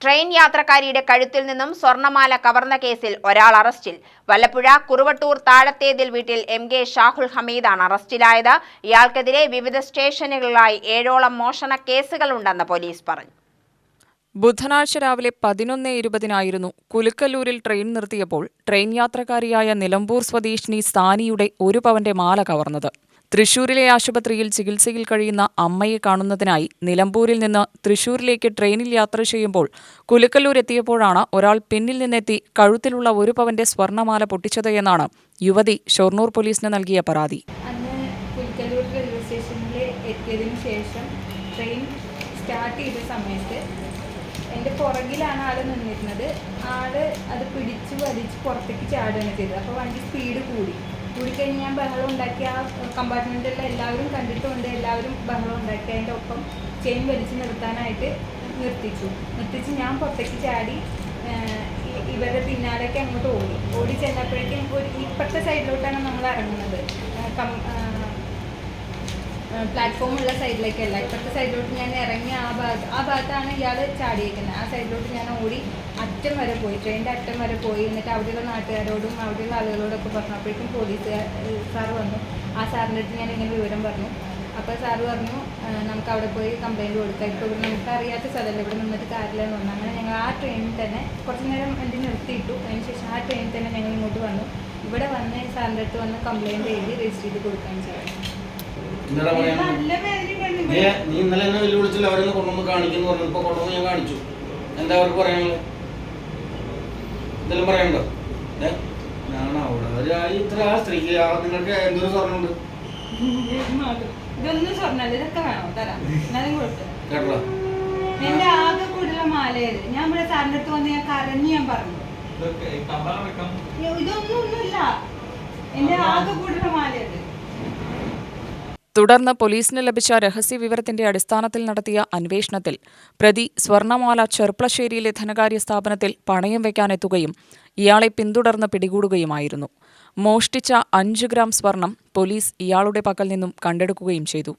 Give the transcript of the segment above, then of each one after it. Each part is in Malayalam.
ട്രെയിൻ യാത്രക്കാരിയുടെ കഴുത്തിൽ നിന്നും സ്വർണമാല കവർന്ന കേസിൽ ഒരാൾ അറസ്റ്റിൽ. വല്ലപ്പുഴ കുറുവട്ടൂർ താഴത്തേതിൽ വീട്ടിൽ MK ഷാഹുൽ ഹമീദാണ് അറസ്റ്റിലായത്. ഇയാൾക്കെതിരെ വിവിധ സ്റ്റേഷനുകളിലായി 7ഓളം മോഷണ കേസുകളുണ്ടെന്ന് പോലീസ് പറഞ്ഞു. ബുധനാഴ്ച രാവിലെ 11:20 കുലുക്കല്ലൂരിൽ ട്രെയിൻ നിർത്തിയപ്പോൾ ട്രെയിൻ യാത്രക്കാരിയായ നിലമ്പൂർ സ്വദേശിനി സാനിയുടെ 1 പവന്റെ മാല കവർന്നത്. തൃശൂരിലെ ആശുപത്രിയിൽ ചികിത്സയിൽ കഴിയുന്ന അമ്മയെ കാണുന്നതിനായി നിലമ്പൂരിൽ നിന്ന് തൃശൂരിലേക്ക് ട്രെയിനിൽ യാത്ര ചെയ്യുമ്പോൾ കുലുക്കല്ലൂർ എത്തിയപ്പോഴാണ് ഒരാൾ പിന്നിൽ നിന്നെത്തി കഴുത്തിലുള്ള 1 പവന്റെ സ്വർണമാല പൊട്ടിച്ചത് എന്നാണ് യുവതി ഷൊർണൂർ പോലീസിന് നൽകിയ പരാതി. അന്ന് കുലുക്കല്ലൂർ റെയിൽവേ സ്റ്റേഷനിൽ എത്തിയതിനു ശേഷം ട്രെയിൻ സ്റ്റാർട്ട് ചെയ്ത സമയത്ത് എൻ്റെ പുറകിലാണ് ആൾ നിന്നിരുന്നത്. ആള് അത് പിടിച്ച് വലിച്ച് പുറത്തേക്ക് ചാടുകയാണ് ചെയ്തത്. അപ്പോൾ വണ്ടി സ്പീഡ് കൂടിക്കഴിഞ്ഞ് ഞാൻ ബഹളം ഉണ്ടാക്കി. ആ കമ്പാർട്ട്മെൻറ്റിലുള്ള എല്ലാവരും കണ്ടിട്ടുണ്ട്. എല്ലാവരും ബഹളം ഉണ്ടാക്കി. അതിൻ്റെ ഒപ്പം ചെയിൻ വലിച്ച് നിർത്താനായിട്ട് നിർത്തിച്ച് ഞാൻ പുറത്തേക്ക് ചാടി ഇവരുടെ പിന്നാലേക്ക് അങ്ങോട്ട് ഓടി ചെന്നപ്പോഴേക്കും ഇപ്പുറത്തെ സൈഡിലോട്ടാണ് നമ്മൾ ഇറങ്ങുന്നത്. പ്ലാറ്റ്ഫോമുള്ള സൈഡിലേക്കല്ല, ഇപ്പുറത്തെ സൈഡിലോട്ട് ഞാൻ ഇറങ്ങി ആ ഭാഗത്താണ് ഇയാൾ ചാടിയിരിക്കുന്നത്. ആ സൈഡിലോട്ട് ഞാൻ ഓടി അറ്റം വരെ പോയി, ട്രെയിനിൻ്റെ അറ്റം വരെ പോയി. എന്നിട്ട് അവിടെയുള്ള നാട്ടുകാരോടും അവിടെയുള്ള ആളുകളോടൊക്കെ പറഞ്ഞപ്പോഴേക്കും സാറ് വന്നു. ആ സാറിൻ്റെ അടുത്ത് ഞാൻ ഇങ്ങനെ വിവരം പറഞ്ഞു. അപ്പോൾ സാറ് പറഞ്ഞു നമുക്ക് അവിടെ പോയി കംപ്ലയിൻറ്റ് കൊടുക്കാം. ഇപ്പോൾ ഇവിടെ നമുക്ക് അറിയാത്ത സ്ഥലമല്ല, ഇവിടെ നിന്നിട്ട് കാര്യമില്ലെന്ന് പറഞ്ഞു. അങ്ങനെ ഞങ്ങൾ ആ ട്രെയിനിൽ തന്നെ കുറച്ച് നേരം വണ്ടി നിർത്തിയിട്ടു. അതിനുശേഷം ആ ട്രെയിനിൽ തന്നെ ഞങ്ങൾ ഇങ്ങോട്ട് വന്നു. ഇവിടെ വന്ന് സാറിൻ്റെ അടുത്ത് വന്ന് കംപ്ലയിൻറ്റ് എഴുതി രജിസ്റ്റർ ചെയ്ത് കൊടുക്കുകയും ചെയ്തു. നീ ഇന്നലെ എന്നെ വെല്ലുവിളിച്ചില്ല, അവരൊന്ന് കൊണ്ടുവന്ന് കാണിക്കുന്നു പറഞ്ഞു. ഇപ്പൊ കൊണ്ടുവന്ന് ഞാൻ കാണിച്ചു. എന്താ അവർക്ക് പറയാനുള്ളത്? എന്തെങ്കിലും പറയണ്ടോ? ഞാനാണ് അവിടെ ഇത്ര ആ സ്ത്രീക്ക് നിങ്ങൾക്ക് എന്തൊരു സ്വർണ്ണമുണ്ട്? ഇതൊന്നും സ്വർണ്ണല്ല, ഇതൊക്കെ വേണോ തരാം. കേട്ടോ, എന്റെ ആകെ കൂടുതലുള്ള മാലയത് ഞാൻ ഇവിടെ സാറിന്റെ അടുത്ത് വന്ന് ഞാൻ കരഞ്ഞു. ഞാൻ പറഞ്ഞു ഇതൊന്നുമില്ല, എന്റെ ആകെ കൂടുതലുള്ള മാലയത്. തുടർന്ന് പോലീസിന് ലഭിച്ച രഹസ്യവിവരത്തിന്റെ അടിസ്ഥാനത്തിൽ നടത്തിയ അന്വേഷണത്തിൽ പ്രതി സ്വർണമാല ചെർപ്പളശ്ശേരിയിലെ ധനകാര്യ സ്ഥാപനത്തിൽ പണയം വയ്ക്കാനെത്തുകയും ഇയാളെ പിന്തുടർന്ന് പിടികൂടുകയുമായിരുന്നു. മോഷ്ടിച്ച 5 ഗ്രാം സ്വർണം പോലീസ് ഇയാളുടെ പക്കൽ നിന്നും കണ്ടെടുക്കുകയും ചെയ്തു.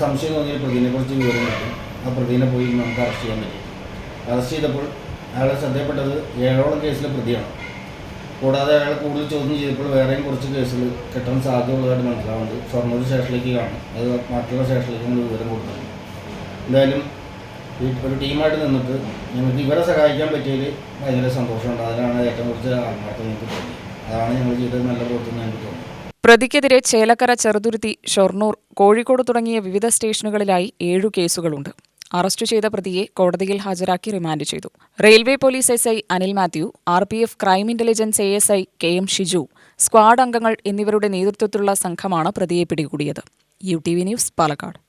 സംശയം തോന്നിയ പ്രതിനെക്കുറിച്ച് വിവരം കിട്ടും. ആ പ്രതിനെ പോയി നമുക്ക് അറസ്റ്റ് ചെയ്യാൻ പറ്റും. അറസ്റ്റ് ചെയ്തപ്പോൾ അയാളെ ശ്രദ്ധയപ്പെട്ടത് 7ഓളം കേസിലെ പ്രതിയാണ്. കൂടാതെ അയാൾ കൂടുതൽ ചോദ്യം ചെയ്തപ്പോൾ വേറെയും കുറച്ച് കേസുകൾ കിട്ടാൻ സാധ്യതയുള്ളതായിട്ട് മനസ്സിലാവുന്നത് ഷൊർണൂർ സ്റ്റേഷനിലേക്ക് കാണും. അത് മറ്റുള്ള സ്റ്റേഷനിലേക്ക് നമ്മൾ വിവരം കൊടുത്തിട്ടുണ്ട്. എന്തായാലും ഒരു ടീമായിട്ട് നിന്നിട്ട് ഞങ്ങൾക്ക് ഇവരെ സഹായിക്കാൻ പറ്റിയതിൽ ഭയങ്കര സന്തോഷമുണ്ട്. അതിനാണ് ഏറ്റവും കുറച്ച് ആത്മാർത്ഥം ഞങ്ങൾക്ക് തോന്നി. അതാണ് ഞങ്ങൾ ചെയ്തത് നല്ല പ്രവർത്തനം ഞങ്ങൾക്ക് തോന്നി. പ്രതിക്കെതിരെ ചേലക്കര, ചെറുതുരുത്തി, ഷൊർണൂർ, കോഴിക്കോട് തുടങ്ങിയ വിവിധ സ്റ്റേഷനുകളിലായി 7 കേസുകളുണ്ട്. അറസ്റ്റ് ചെയ്ത പ്രതിയെ കോടതിയിൽ ഹാജരാക്കി റിമാൻഡ് ചെയ്തു. Railway police SI Anil Mathew, RPF crime intelligence ASI KM Shiju, squad അംഗങ്ങൾ എന്നിവരുടെ നേതൃത്വത്തിലുള്ള സംഘമാണ് പ്രതിയെ പിടികൂടിയത്. UTV news, Palakkad.